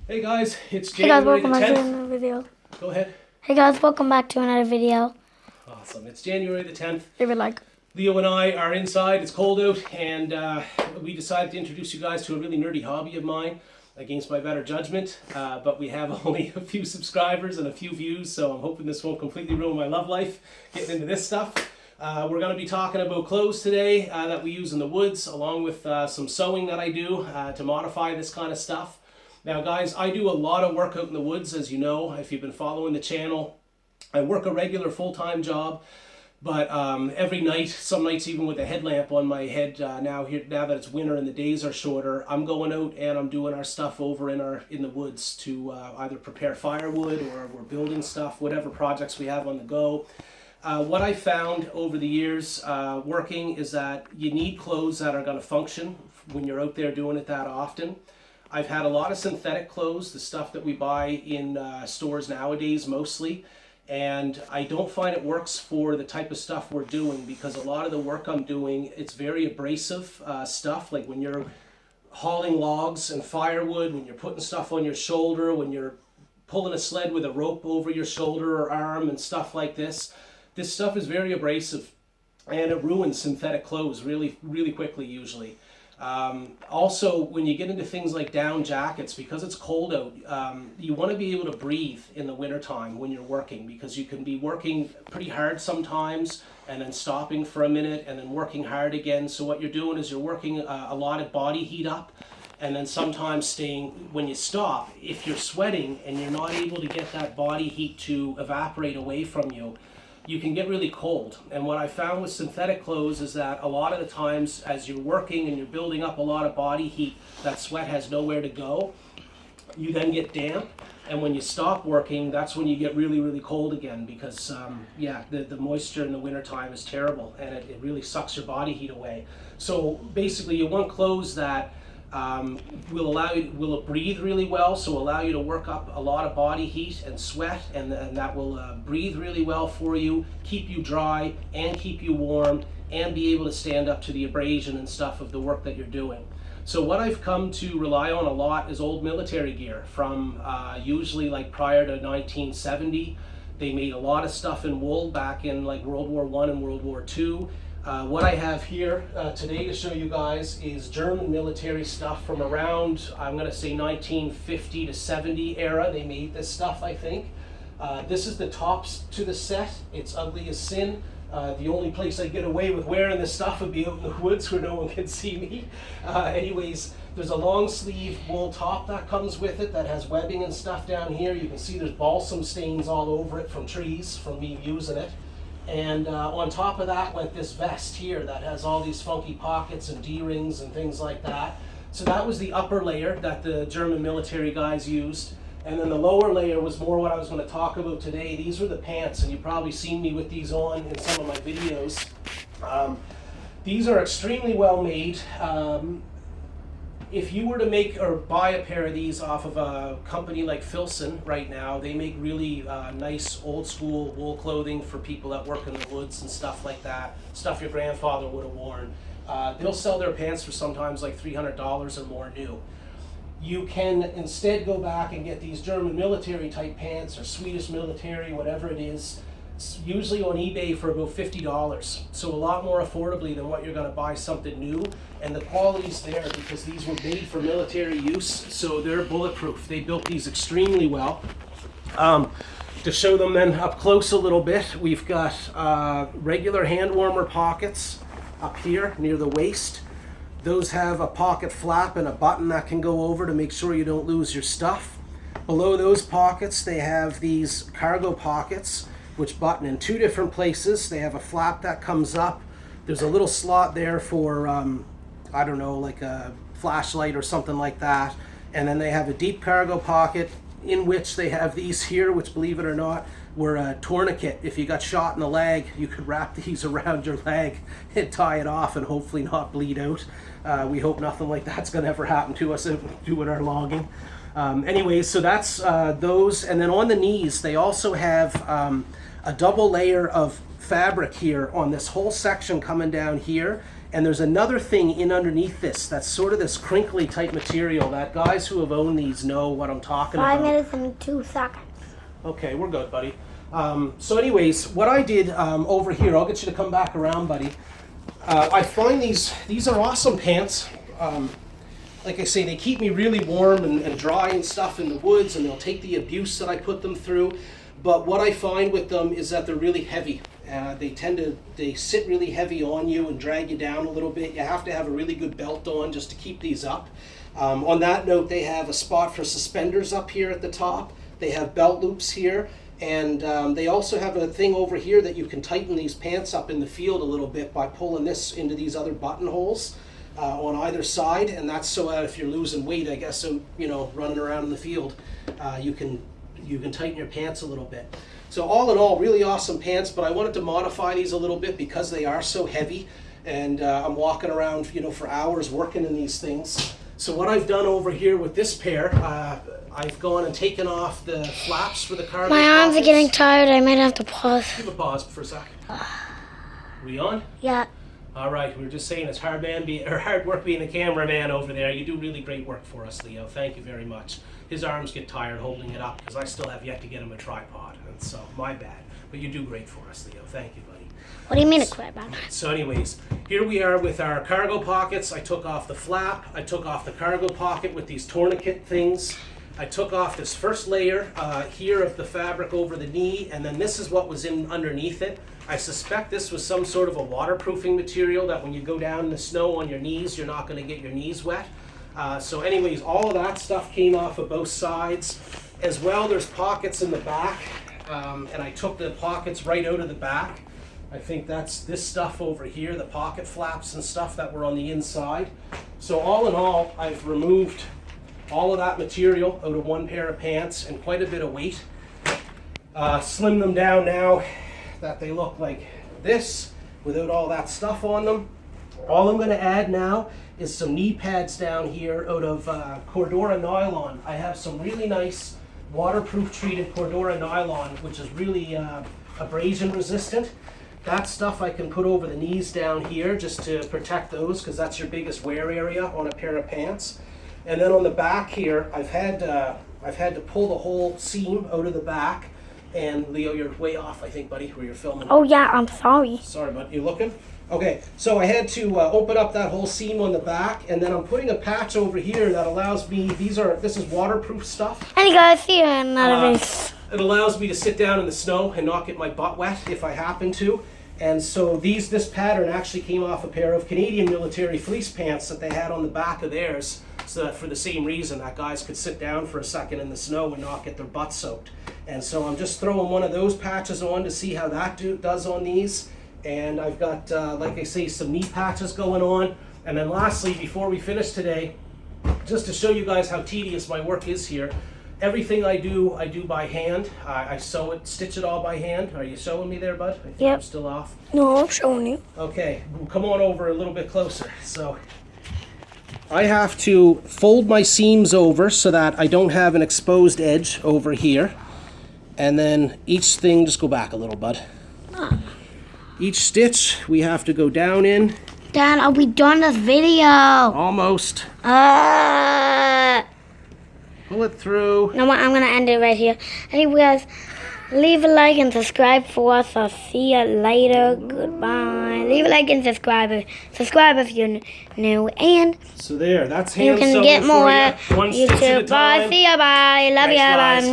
Hey guys, it's Hey guys, January the welcome back to 10th. another video. Go ahead. Hey guys, welcome back to another video. Awesome. It's January the 10th. Leave a like. Leo and I are inside. It's cold out, and we decided to introduce you guys to a really nerdy hobby of mine, against my better judgment. But we have only a few subscribers and a few views, so I'm hoping this won't completely ruin my love life getting into this stuff. We're going to be talking about clothes today that we use in the woods, along with some sewing that I do to modify this kind of stuff. Now guys, I do a lot of work out in the woods, as you know, if you've been following the channel. I work a regular full-time job, but every night, some nights even with a headlamp on my head, now that it's winter and the days are shorter, I'm going out and I'm doing our stuff over in the woods to either prepare firewood or we're building stuff, whatever projects we have on the go. What I found over the years working is that you need clothes that are going to function when you're out there doing it that often. I've had a lot of synthetic clothes, the stuff that we buy in stores nowadays mostly, and I don't find it works for the type of stuff we're doing, because a lot of the work I'm doing, it's very abrasive stuff, like when you're hauling logs and firewood, when you're putting stuff on your shoulder, when you're pulling a sled with a rope over your shoulder or arm and stuff like this. This stuff is very abrasive, and it ruins synthetic clothes really, really quickly usually. Also, when you get into things like down jackets, because it's cold out, you want to be able to breathe in the wintertime when you're working, because you can be working pretty hard sometimes and then stopping for a minute and then working hard again. So what you're doing is you're working a lot of body heat up, and then sometimes staying, when you stop, if you're sweating and you're not able to get that body heat to evaporate away from you, you can get really cold. And what I found with synthetic clothes is that a lot of the times as you're working and you're building up a lot of body heat, that sweat has nowhere to go. You then get damp, and when you stop working, that's when you get really, really cold again, because the moisture in the wintertime is terrible, and it really sucks your body heat away. So basically you want clothes that will breathe really well, so allow you to work up a lot of body heat and sweat, and that will breathe really well for you, keep you dry and keep you warm, and be able to stand up to the abrasion and stuff of the work that you're doing. So what I've come to rely on a lot is old military gear from usually like prior to 1970. They made a lot of stuff in wool back in like World War I and World War II. What I have here today to show you guys is German military stuff from around, I'm going to say 1950 to 70 era. They made this stuff, I think. This is the tops to the set. It's ugly as sin. The only place I get away with wearing this stuff would be out in the woods where no one can see me. Anyways, there's a long sleeve wool top that comes with it that has webbing and stuff down here. You can see there's balsam stains all over it from trees, from me using it. And on top of that went this vest here that has all these funky pockets and D-rings and things like that. So that was the upper layer that the German military guys used. And then the lower layer was more what I was going to talk about today. These were the pants, and you've probably seen me with these on in some of my videos. These are extremely well made. If you were to make or buy a pair of these off of a company like Filson right now, they make really nice old school wool clothing for people that work in the woods and stuff like that, stuff your grandfather would have worn. They'll sell their pants for sometimes like $300 or more new. You can instead go back and get these German military type pants or Swedish military, whatever it is, usually on eBay for about $50. So a lot more affordably than what you're going to buy something new. And the quality's there because these were made for military use, so they're bulletproof. They built these extremely well. To show them then up close a little bit, we've got regular hand warmer pockets up here near the waist. Those have a pocket flap and a button that can go over to make sure you don't lose your stuff. Below those pockets, they have these cargo pockets, which button in two different places. They have a flap that comes up. There's a little slot there for, I don't know, like a flashlight or something like that. And then they have a deep cargo pocket in which they have these here, which, believe it or not, were a tourniquet. If you got shot in the leg, you could wrap these around your leg and tie it off and hopefully not bleed out. We hope nothing like that's going to ever happen to us doing our logging. Anyways, so that's those. And then on the knees, they also have a double layer of fabric here on this whole section coming down here, And there's another thing in underneath this that's sort of this crinkly type material that guys who have owned these know what I'm talking 5 about. minutes and 2 seconds. Okay, we're good, buddy. So anyways, what I did over here, I'll get you to come back around, buddy. I find these are awesome pants. Like I say, they keep me really warm and dry and stuff in the woods, and they'll take the abuse that I put them through. But what I find with them is that they're really heavy. They sit really heavy on you and drag you down a little bit. You have to have a really good belt on just to keep these up. On that note, they have a spot for suspenders up here at the top. They have belt loops here. And they also have a thing over here that you can tighten these pants up in the field a little bit by pulling this into these other buttonholes on either side. And that's so that if you're losing weight, I guess, so, you know, running around in the field, you can tighten your pants a little bit. So all in all, really awesome pants, but I wanted to modify these a little bit because they are so heavy, and I'm walking around, you know, for hours working in these things. So what I've done over here with this pair, I've gone and taken off the flaps for the cargo My arms are pockets. getting tired. I might have to pause. Give a pause for a sec. We on? Yeah. All right, we were just saying it's hard work being a cameraman over there. You do really great work for us, Leo. Thank you very much. His arms get tired holding it up because I still have yet to get him a tripod, and so my bad. But you do great for us, Leo. Thank you, buddy. What do you mean a crap? So anyways, here we are with our cargo pockets. I took off the flap. I took off the cargo pocket with these tourniquet things. I took off this first layer here of the fabric over the knee, and then this is what was in underneath it. I suspect this was some sort of a waterproofing material that when you go down in the snow on your knees, you're not going to get your knees wet. So anyways, all of that stuff came off of both sides. As well, there's pockets in the back, and I took the pockets right out of the back. I think that's this stuff over here, the pocket flaps and stuff that were on the inside. So all in all, I've removed all of that material out of one pair of pants and quite a bit of weight. Slimmed them down now that they look like this without all that stuff on them. All I'm going to add now is some knee pads down here out of Cordura nylon. I have some really nice waterproof treated Cordura nylon, which is really abrasion resistant. That stuff I can put over the knees down here just to protect those, because that's your biggest wear area on a pair of pants. And then on the back here, I've had to pull the whole seam out of the back. And Leo, you're way off, I think, buddy, where you're filming. Oh yeah, I'm sorry. Sorry, bud. You looking? Okay, so I had to open up that whole seam on the back, and then I'm putting a patch over here that allows me. This is waterproof stuff. And you guys see another video. It allows me to sit down in the snow and not get my butt wet if I happen to. And so this pattern actually came off a pair of Canadian military fleece pants that they had on the back of theirs, so that for the same reason that guys could sit down for a second in the snow and not get their butt soaked. And so I'm just throwing one of those patches on to see how that does on these. And I've got, like I say, some knee patches going on. And then lastly, before we finish today, just to show you guys how tedious my work is here, everything I do by hand. I sew it, stitch it all by hand. Are you showing me there, bud? I think Yep. I'm still off. No, I'm showing you. Okay, come on over a little bit closer. So I have to fold my seams over so that I don't have an exposed edge over here. And then each thing, just go back a little, bud. Each stitch we have to go down in. Dad, are we done this video? Almost. Pull it through. No, I'm gonna end it right here. Anyways, leave a like and subscribe for us. I'll see you later. Goodbye. Leave a like and subscribe if you're new. And So there, that's you hand can sewing get more for you. One stitch at a YouTube. Bye. time. See ya. Bye. Love Thanks, ya. guys. Bye.